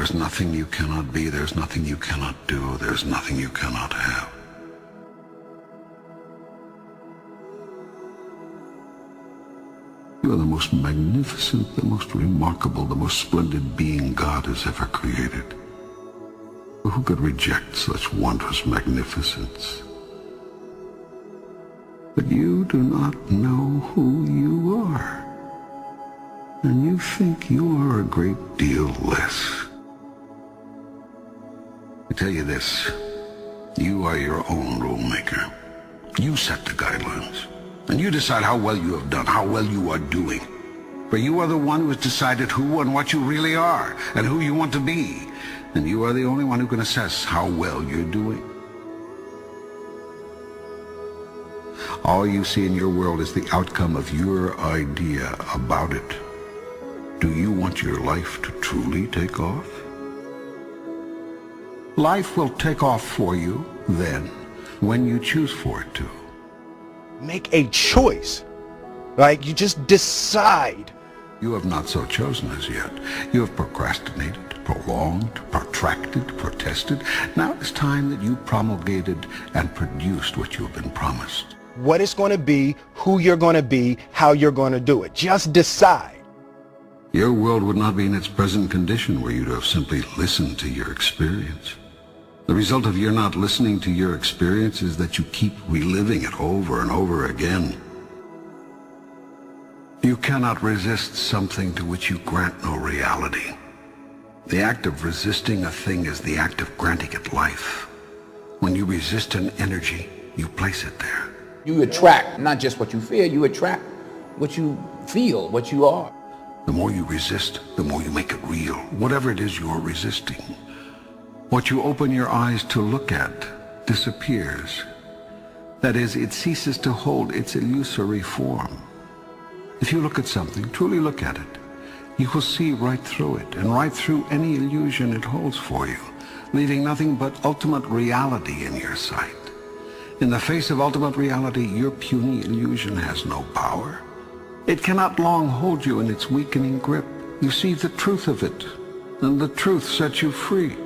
There's nothing you cannot be, there's nothing you cannot do, there's nothing you cannot have. You are the most magnificent, the most remarkable, the most splendid being God has ever created. Who could reject such wondrous magnificence? But you do not know who you are, and you think you are a great deal less. I tell you this, you are your own rule maker. You set the guidelines, and you decide how well you have done, how well you are doing. For you are the one who has decided who and what you really are, and who you want to be. And you are the only one who can assess how well you're doing. All you see in your world is the outcome of your idea about it. Do you want your life to truly take off? Life will take off for you then, when you choose for it to. Make a choice. Like, you just decide. You have not so chosen as yet. You have procrastinated, prolonged, protracted, protested. Now it's time that you promulgated and produced what you have been promised. What it's going to be, who you're going to be, how you're going to do it. Just decide. Your world would not be in its present condition were you to have simply listened to your experience. The result of your not listening to your experience is that you keep reliving it over and over again. You cannot resist something to which you grant no reality. The act of resisting a thing is the act of granting it life. When you resist an energy, you place it there. You attract not just what you fear, you attract what you feel, what you are. The more you resist, the more you make it real, whatever it is you're resisting. What you open your eyes to look at disappears. That is, it ceases to hold its illusory form. If you look at something, truly look at it, you will see right through it, and right through any illusion it holds for you, leaving nothing but ultimate reality in your sight. In the face of ultimate reality, your puny illusion has no power. It cannot long hold you in its weakening grip. You see the truth of it, and the truth sets you free.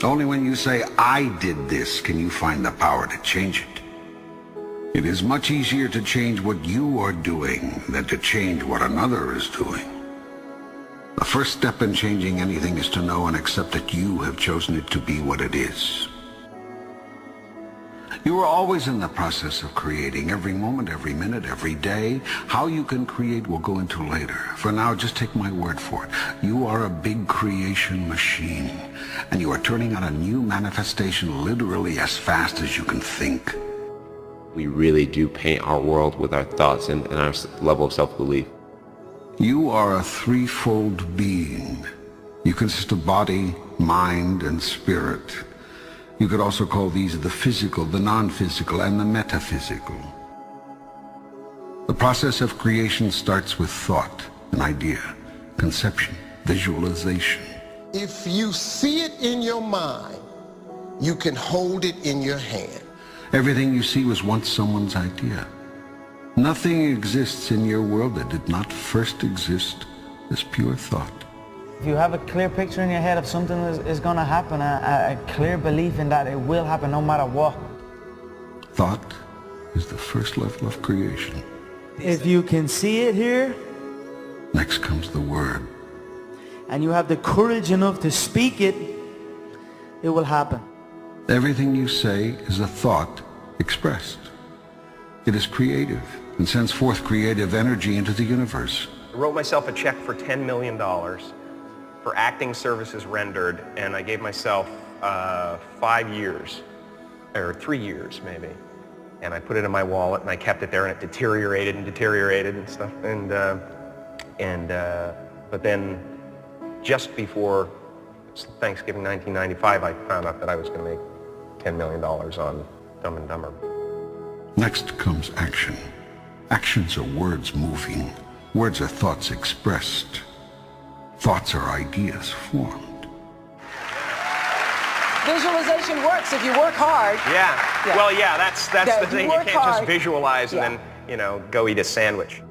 Only when you say, I did this, can you find the power to change it. It is much easier to change what you are doing than to change what another is doing. The first step in changing anything is to know and accept that you have chosen it to be what it is. You are always in the process of creating, every moment, every minute, every day. How you can create we'll go into later. For now, just take my word for it. You are a big creation machine, and you are turning out a new manifestation literally as fast as you can think. We really do paint our world with our thoughts and our level of self-belief. You are a threefold being. You consist of body, mind, and spirit. You could also call these the physical, the non-physical, and the metaphysical. The process of creation starts with thought, an idea, conception, visualization. If you see it in your mind, you can hold it in your hand. Everything you see was once someone's idea. Nothing exists in your world that did not first exist as pure thought. If you have a clear picture in your head of something is going to happen, a clear belief in that it will happen no matter what. Thought is the first level of creation. If you can see it here, next comes the word. And you have the courage enough to speak it, it will happen. Everything you say is a thought expressed. It is creative and sends forth creative energy into the universe. I wrote myself a check for $10 million for acting services rendered, and I gave myself 5 years, or 3 years maybe. And I put it in my wallet, and I kept it there, and it deteriorated and stuff. But then, just before Thanksgiving 1995, I found out that I was going to make $10 million on Dumb and Dumber. Next comes action. Actions are words moving. Words are thoughts expressed. Thoughts are ideas formed. Visualization works if you work hard. Yeah. Well, yeah, that's the thing. You can't just visualize and then, go eat a sandwich.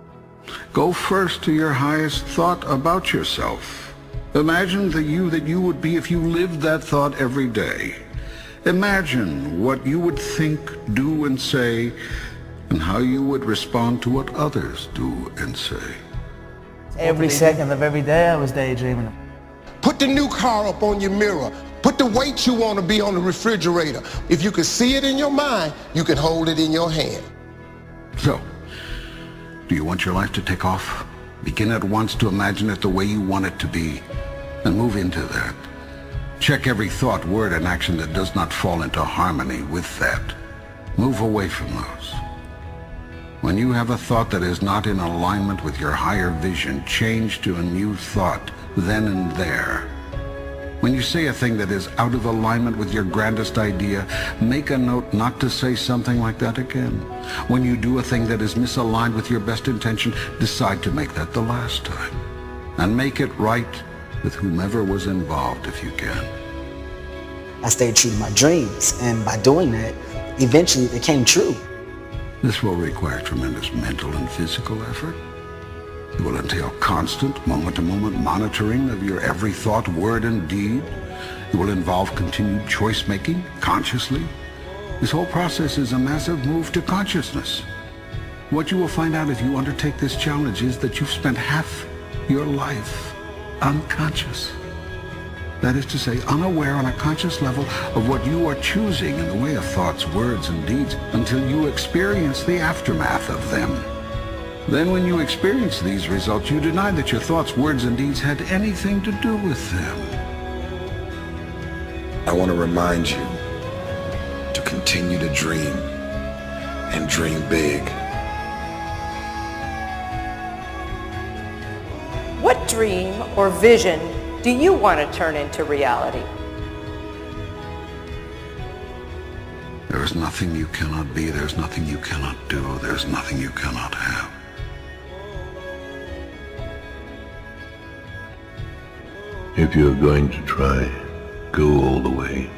Go first to your highest thought about yourself. Imagine the you that you would be if you lived that thought every day. Imagine what you would think, do, and say, and how you would respond to what others do and say. Every second of every day I was daydreaming. Put the new car up on your mirror. Put the weight you want to be on the refrigerator. If you can see it in your mind, you can hold it in your hand. So, do you want your life to take off? Begin at once to imagine it the way you want it to be, and move into that. Check every thought, word, and action that does not fall into harmony with that. Move away from those. When you have a thought that is not in alignment with your higher vision, change to a new thought then and there. When you say a thing that is out of alignment with your grandest idea, make a note not to say something like that again. When you do a thing that is misaligned with your best intention, decide to make that the last time. And make it right with whomever was involved if you can. I stayed true to my dreams, and by doing that, eventually they came true. This will require tremendous mental and physical effort. It will entail constant, moment-to-moment monitoring of your every thought, word, and deed. It will involve continued choice-making, consciously. This whole process is a massive move to consciousness. What you will find out if you undertake this challenge is that you've spent half your life unconscious. That is to say, unaware on a conscious level of what you are choosing in the way of thoughts, words, and deeds until you experience the aftermath of them. Then when you experience these results, you deny that your thoughts, words, and deeds had anything to do with them. I want to remind you to continue to dream and dream big. What dream or vision do you want to turn into reality? There is nothing you cannot be. There's nothing you cannot do. There's nothing you cannot have. If you're going to try, go all the way.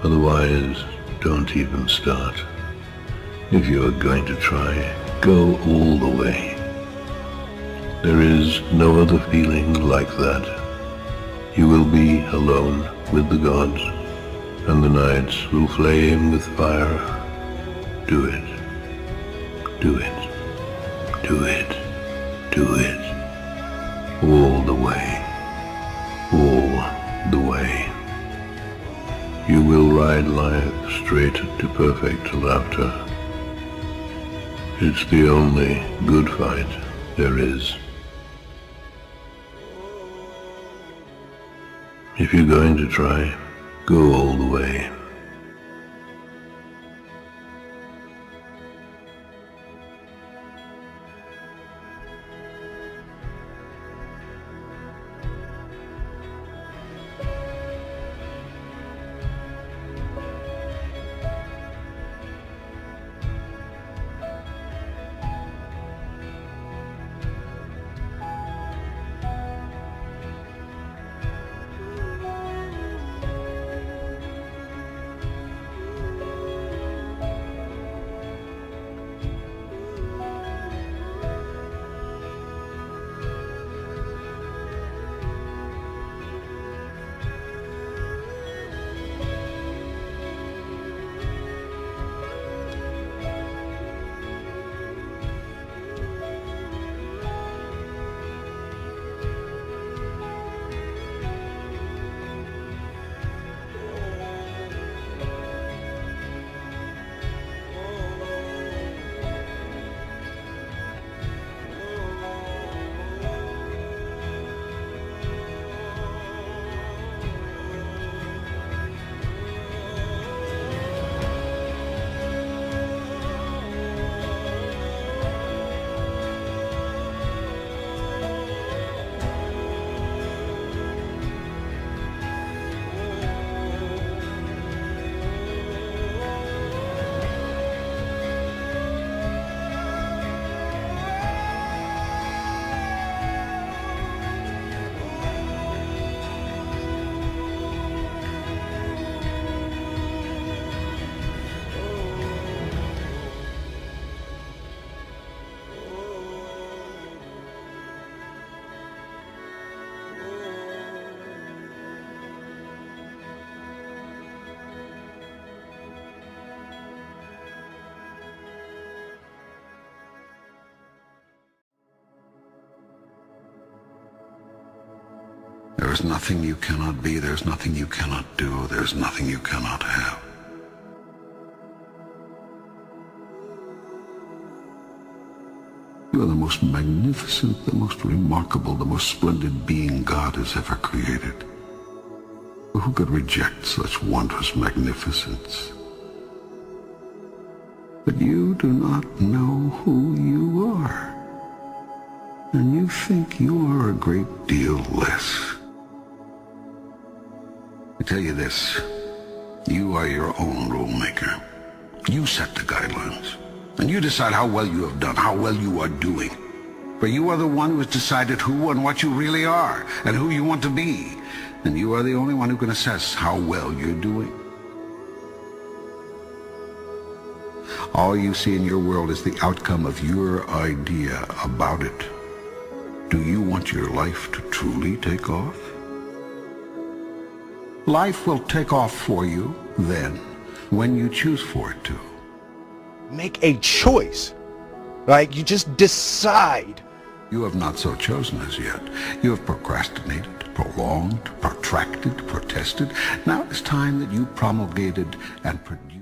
Otherwise, don't even start. If you're going to try, go all the way. There is no other feeling like that. You will be alone with the gods, and the nights will flame with fire. Do it. Do it. Do it. Do it. All the way. All the way. You will ride life straight to perfect laughter. It's the only good fight there is. If you're going to try, go all the way. There is nothing you cannot be, there's nothing you cannot do, there's nothing you cannot have. You are the most magnificent, the most remarkable, the most splendid being God has ever created. Who could reject such wondrous magnificence? But you do not know who you are, and you think you are a great deal less. I tell you this, you are your own rule maker. You set the guidelines, and you decide how well you have done, how well you are doing. For you are the one who has decided who and what you really are, and who you want to be. And you are the only one who can assess how well you're doing. All you see in your world is the outcome of your idea about it. Do you want your life to truly take off? Life will take off for you then, when you choose for it to. Make a choice. Like, you just decide. You have not so chosen as yet. You have procrastinated, prolonged, protracted, protested. Now it's time that you promulgated and produced.